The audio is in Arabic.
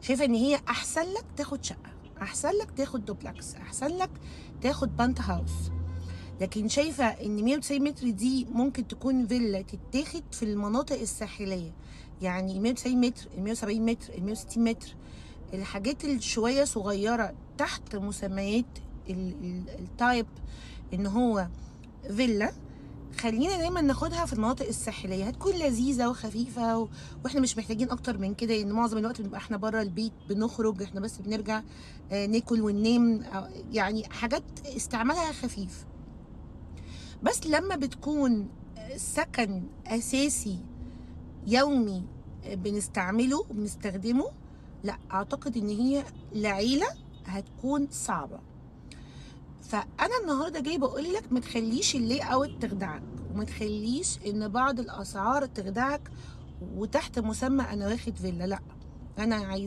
شايفه ان هي احسن لك تاخد شقه، احسن لك تاخد دوبلكس، احسن لك تاخد بنت هاوس. لكن شايفه ان 190 متر دي ممكن تكون فيلا تتاخد في المناطق الساحليه، يعني 190 متر، 170 متر، 160 متر، الحاجات الشويه صغيره تحت مسميات التايب ان هو فيلا، خلينا دايما ناخدها في المناطق الساحليه، هتكون لذيذه وخفيفه واحنا مش محتاجين اكتر من كده، لان معظم الوقت بنبقى احنا بره البيت بنخرج، احنا بس بنرجع ناكل وننام، يعني حاجات استعمالها خفيف. بس لما بتكون سكن اساسي يومي بنستعمله وبنستخدمه، لا اعتقد ان هي لعيله هتكون صعبه. فانا النهارده جاي بقول لك ما تخليش اللي اوت تخدعك، وما تخليش ان بعض الاسعار تخدعك وتحت مسمى انا واخد فيلا، لا، انا عايز